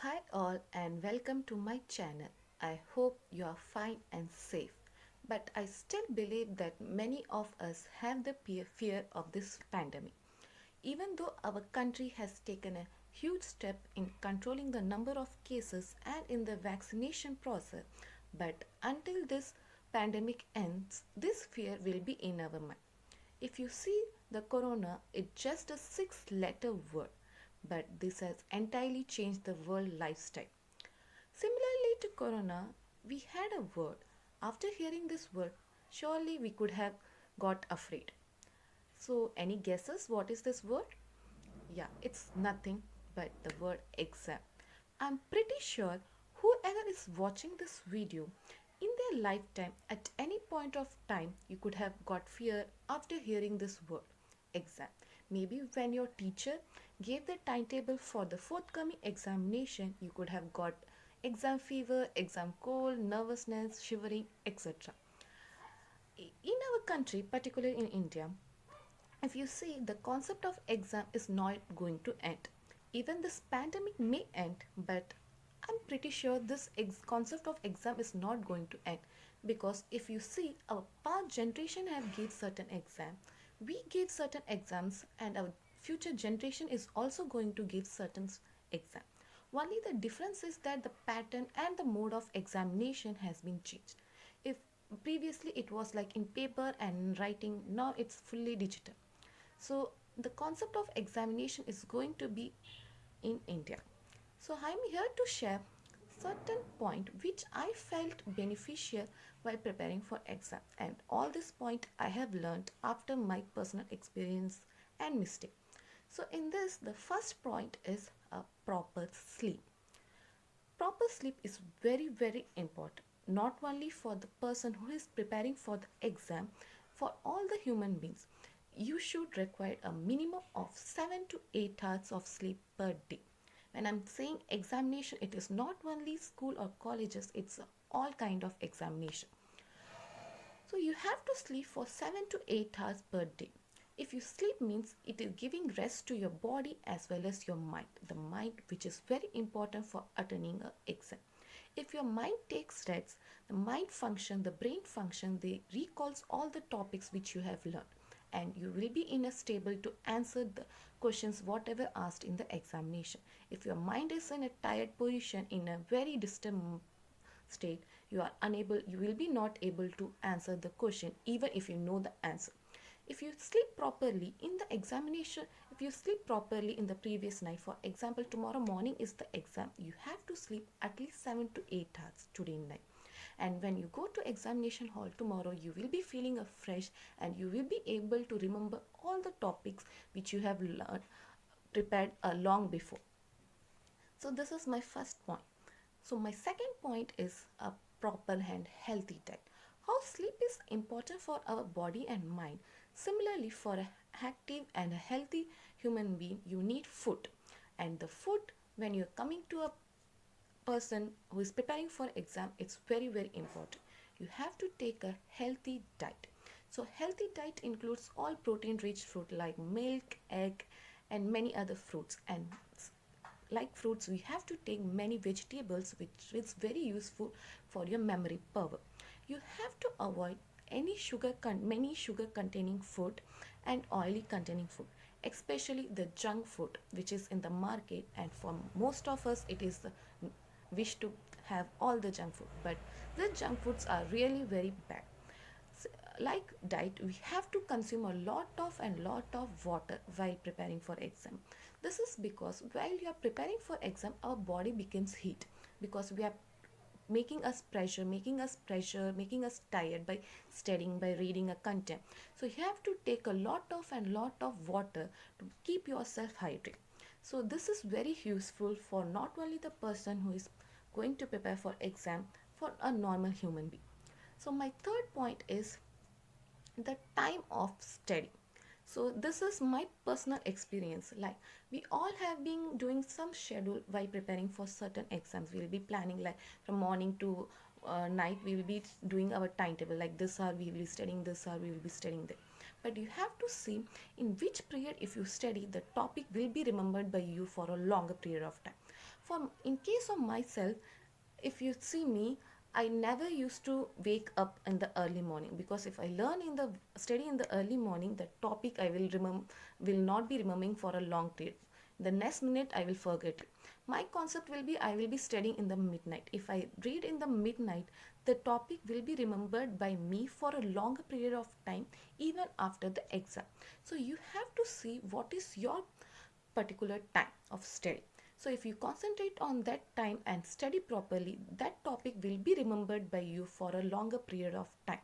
Hi all and welcome to my channel. I hope you are fine and safe. But I still believe that many of us have the fear of this pandemic. Even though our country has taken a huge step in controlling the number of cases and in the vaccination process, but until this pandemic ends, this fear will be in our mind. If you see the corona, it's just a six-letter word, but this has entirely changed the world lifestyle. Similarly to corona, we had a word. After hearing this word, surely we could have got afraid. So, any guesses what is this word? Yeah, it's nothing but the word exam. I'm pretty sure whoever is watching this video in their lifetime at any point of time you could have got fear after hearing this word exam. Maybe when your teacher gave the timetable for the forthcoming examination, you could have got exam fever, exam cold, nervousness, shivering, etc. In our country, particularly in India, if you see, the concept of exam is not going to end. Even this pandemic may end, but I'm pretty sure this concept of exam is not going to end, because if you see, our past generation have gave certain exam, we gave certain exams, and our future generation is also going to give certain exam. Only the difference is that the pattern and the mode of examination has been changed. If previously it was like in paper and writing, now it's fully digital. So the concept of examination is going to be in India. So I'm here to share certain point which I felt beneficial while preparing for exam, and all this point I have learned after my personal experience and mistake. So in this, the first point is a proper sleep. Proper sleep is very important, not only for the person who is preparing for the exam, for all the human beings. You should require a minimum of 7 to 8 hours of sleep per day. When I'm saying examination, it is not only school or colleges, it's all kind of examination. So you have to sleep for 7 to 8 hours per day. If you sleep means it is giving rest to your body as well as your mind. The mind, which is very important for attending an exam. If your mind takes rest, the mind function, the brain function, they recalls all the topics which you have learned, and you will be in a stable to answer the questions whatever asked in the examination. If your mind is in a tired position, in a very distant state, you will be not able to answer the question even if you know the answer. If you sleep properly in the examination, if you sleep properly in the previous night, for example tomorrow morning is the exam, you have to sleep at least 7 to 8 hours today night, and when you go to examination hall tomorrow, you will be feeling fresh, and you will be able to remember all the topics which you have learned prepared long before. So this is my first point. So my second point is a proper and healthy diet. How sleep is important for our body and mind. Similarly, for an active and a healthy human being, you need food. And the food, when you're coming to a person who is preparing for exam, it's very important. You have to take a healthy diet. So healthy diet includes all protein rich fruit like milk, egg, and many other fruits. And like fruits, we have to take many vegetables, which is very useful for your memory power. You have to avoid many sugar containing food and oily containing food, especially the junk food which is in the market, and for most of us it is the wish to have all the junk food, but the junk foods are really very bad. Like diet, we have to consume a lot of water while preparing for exam. This is because while you are preparing for exam, our body becomes heat, because we are making us tired by studying, by reading a content. So you have to take a lot of water to keep yourself hydrated. So this is very useful for not only the person who is going to prepare for exam, for a normal human being. So my third point is the time of study. So this is my personal experience. Like, we all have been doing some schedule while preparing for certain exams. We will be planning like from morning to night, we will be doing our timetable, like this hour we will be studying, this hour we will be studying that. But you have to see in which period, if you study, the topic will be remembered by you for a longer period of time. For in case of myself, if you see me, I never used to wake up in the early morning, because if I learn in the study in the early morning, the topic I will remember will not be remembering for a long period. The next minute I will forget it. My concept will be I will be studying in the midnight. If I read in the midnight, the topic will be remembered by me for a longer period of time, even after the exam. So you have to see what is your particular time of study. So if you concentrate on that time and study properly, that topic will be remembered by you for a longer period of time.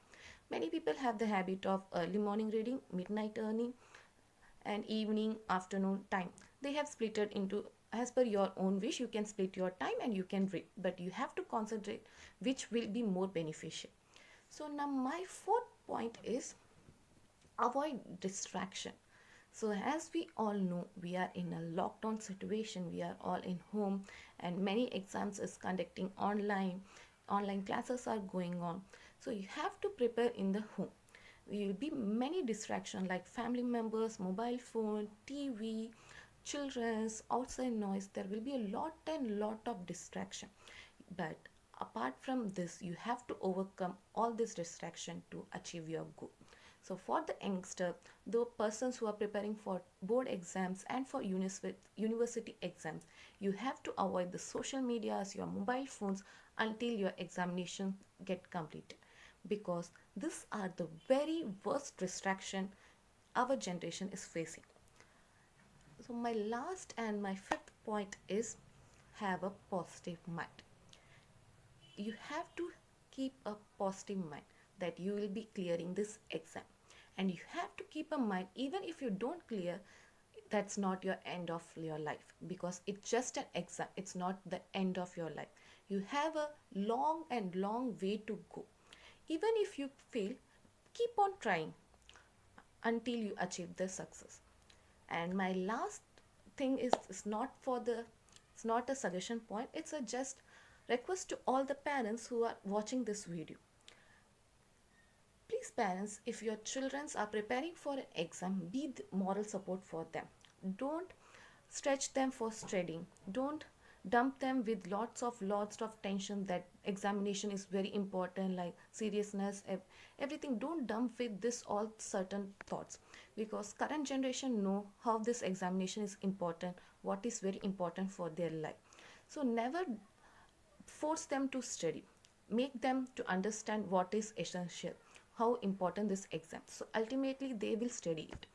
Many people have the habit of early morning reading, midnight earning, and evening afternoon time. They have split it into, as per your own wish, you can split your time and you can read, but you have to concentrate which will be more beneficial. So now my fourth point is avoid distraction. So as we all know, we are in a lockdown situation, we are all in home, and many exams is conducting online classes are going on. So you have to prepare in the home. There will be many distractions like family members, mobile phone, TV, children's outside noise. There will be a lot and lot of distraction, but apart from this, you have to overcome all this distraction to achieve your goal. So for the youngster, the persons who are preparing for board exams and for university exams, you have to avoid the social medias, your mobile phones, until your examination get completed, because these are the very worst distraction our generation is facing. So my last and my fifth point is have a positive mind. You have to keep a positive mind that you will be clearing this exam, and you have to keep a mind, even if you don't clear, that's not your end of your life, because it's just an exam, it's not the end of your life. You have a long and long way to go. Even if you fail, keep on trying until you achieve the success. And my last thing is, it's not a suggestion point, it's a just request to all the parents who are watching this video. Please parents, if your children are preparing for an exam, be the moral support for them. Don't stretch them for studying. Don't dump them with lots of tension that examination is very important, like seriousness, everything. Don't dump with this all certain thoughts, because current generation know how this examination is important, what is very important for their life. So never force them to study. Make them to understand what is essential, how important this exam. So ultimately they will study it.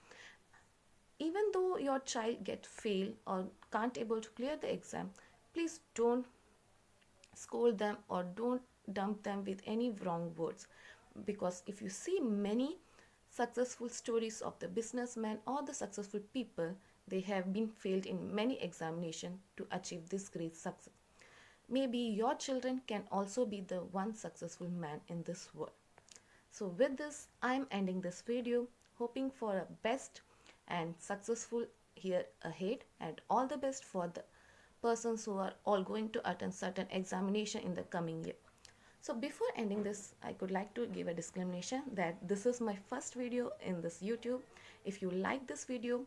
Even though your child get fail or can't able to clear the exam, please don't scold them or don't dump them with any wrong words, because if you see many successful stories of the businessmen or the successful people, they have been failed in many examinations to achieve this great success. Maybe your children can also be the one successful man in this world. So with this, I am ending this video, hoping for a best and successful year ahead, and all the best for the persons who are all going to attend certain examination in the coming year. So before ending this, I could like to give a disclaimer that this is my first video in this YouTube. If you like this video,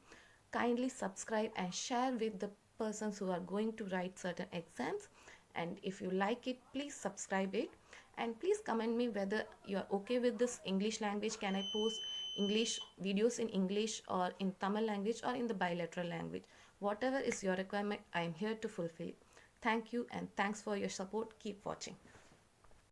kindly subscribe and share with the persons who are going to write certain exams. And if you like it, please subscribe it, and please comment me whether you are okay with this English language. Can I post English videos in English or in Tamil language or in the bilateral language? Whatever is your requirement, I am here to fulfill it. Thank you, and thanks for your support. Keep watching.